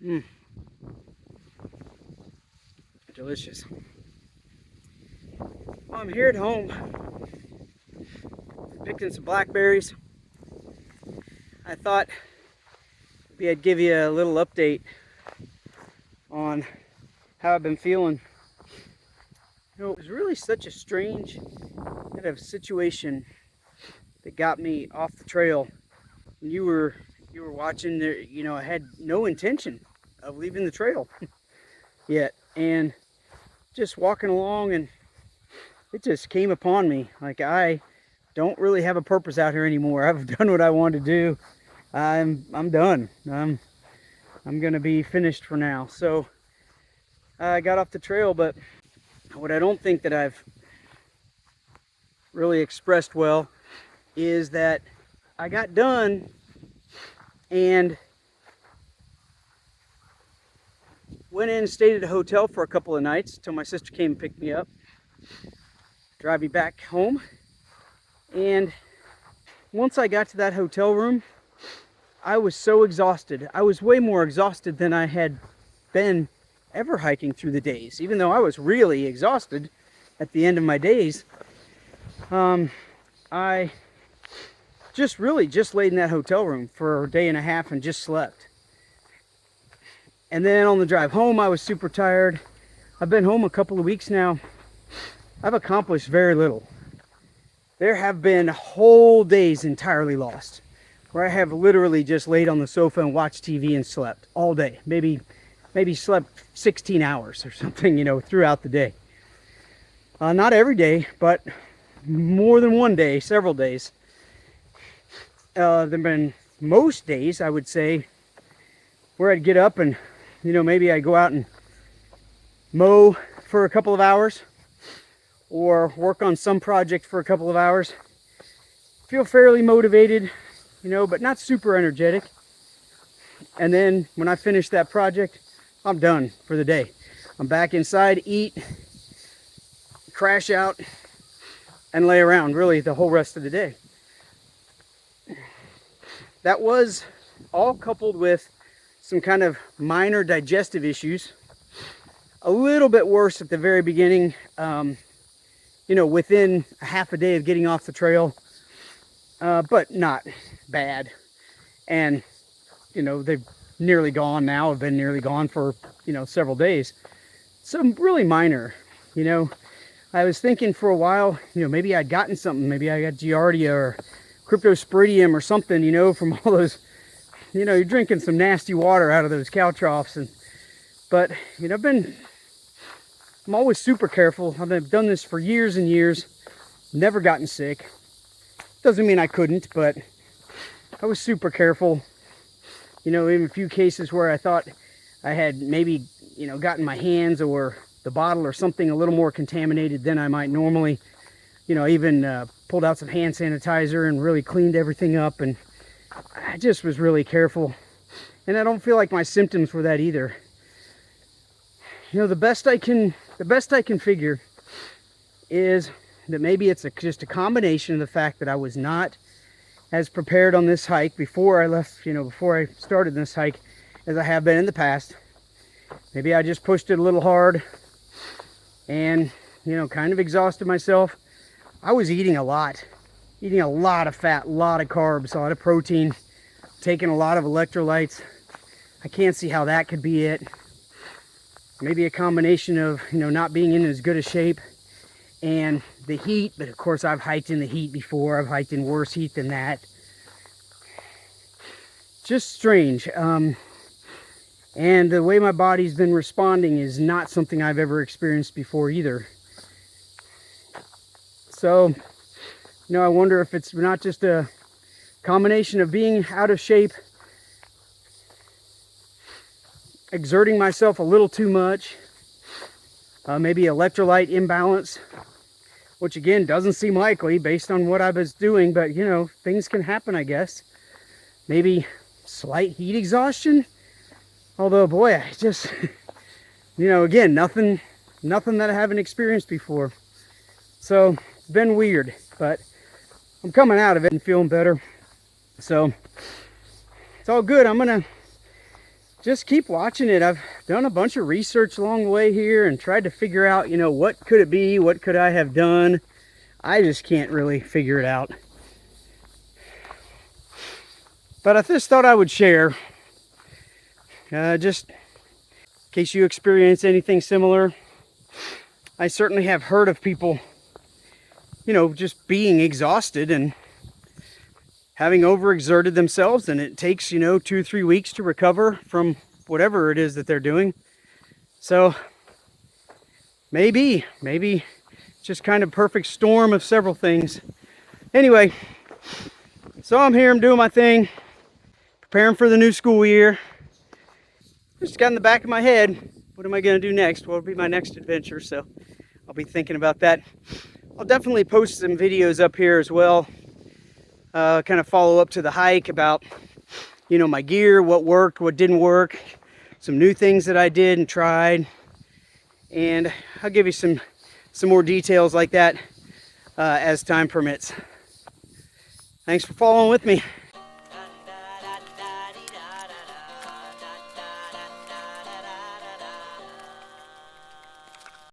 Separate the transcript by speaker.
Speaker 1: Mmm, delicious. Well, I'm here at home, picking some blackberries. I thought maybe I'd give you a little update on how I've been feeling. It was really such a strange kind of situation that got me off the trail. And you were watching there. I had no intention of leaving the trail yet, and just walking along, and it just came upon me like I don't really have a purpose out here anymore. I've done what I wanted to do. I'm done. I'm gonna be finished for now. So I got off the trail, but what I don't think that I've really expressed well is that I got done and went in and stayed at a hotel for a couple of nights till my sister came and picked me up, drive me back home. And once I got to that hotel room, I was so exhausted. I was way more exhausted than I had been ever hiking through the days. Even though I was really exhausted at the end of my days, I just laid in that hotel room for a day and a half and just slept. And then on the drive home, I was super tired. I've been home a couple of weeks now. I've accomplished very little. There have been whole days entirely lost, where I have literally just laid on the sofa and watched TV and slept all day. Maybe slept 16 hours or something, throughout the day. Not every day, but more than one day, several days. There've been most days, I would say, where I'd get up and, maybe I'd go out and mow for a couple of hours or work on some project for a couple of hours. Feel fairly motivated, but not super energetic. And then when I finish that project, I'm done for the day. I'm back inside, eat, crash out, and lay around really the whole rest of the day. That was all coupled with some kind of minor digestive issues. A little bit worse at the very beginning, within a half a day of getting off the trail, but not bad. And, they've nearly gone now. Have been nearly gone for, several days. Some really minor, I was thinking for a while, maybe I'd gotten something. Maybe I got Giardia or Cryptosporidium or something, from all those, you're drinking some nasty water out of those cow troughs. But, I'm always super careful. I've done this for years and years, never gotten sick. Doesn't mean I couldn't, but I was super careful. In a few cases where I thought I had maybe, gotten my hands or the bottle or something a little more contaminated than I might normally, even pulled out some hand sanitizer and really cleaned everything up. And I just was really careful. And I don't feel like my symptoms were that either. The best I can figure is that maybe it's just a combination of the fact that I was not as prepared on this hike before I left, before I started this hike as I have been in the past. Maybe I just pushed it a little hard and, kind of exhausted myself. I was eating a lot of fat, a lot of carbs, a lot of protein, taking a lot of electrolytes. I can't see how that could be it. Maybe a combination of, not being in as good a shape and the heat, but of course I've hiked in the heat before. I've hiked in worse heat than that. Just strange. And the way my body's been responding is not something I've ever experienced before either. So, I wonder if it's not just a combination of being out of shape, exerting myself a little too much, maybe electrolyte imbalance, which again doesn't seem likely based on what I was doing, but things can happen, I guess. Maybe slight heat exhaustion, although boy, I just again, nothing that I haven't experienced before. So it's been weird, but I'm coming out of it and feeling better. So it's all good. I'm gonna just keep watching it. I've done a bunch of research along the way here and tried to figure out, you know, what could it be? What could I have done? I just can't really figure it out. But I just thought I would share, just in case you experience anything similar. I certainly have heard of people, you know, just being exhausted and having overexerted themselves, and it takes, you know, 2-3 weeks to recover from whatever it is that they're doing. So maybe just kind of perfect storm of several things. Anyway, so I'm here, I'm doing my thing, preparing for the new school year. Just got in the back of my head, what am I going to do next? What will be my next adventure? So I'll be thinking about that. I'll definitely post some videos up here as well. Kind of follow up to the hike about, you know, my gear, what worked, what didn't work, some new things that I did and tried. And I'll give you some more details like that as time permits. Thanks for following with me.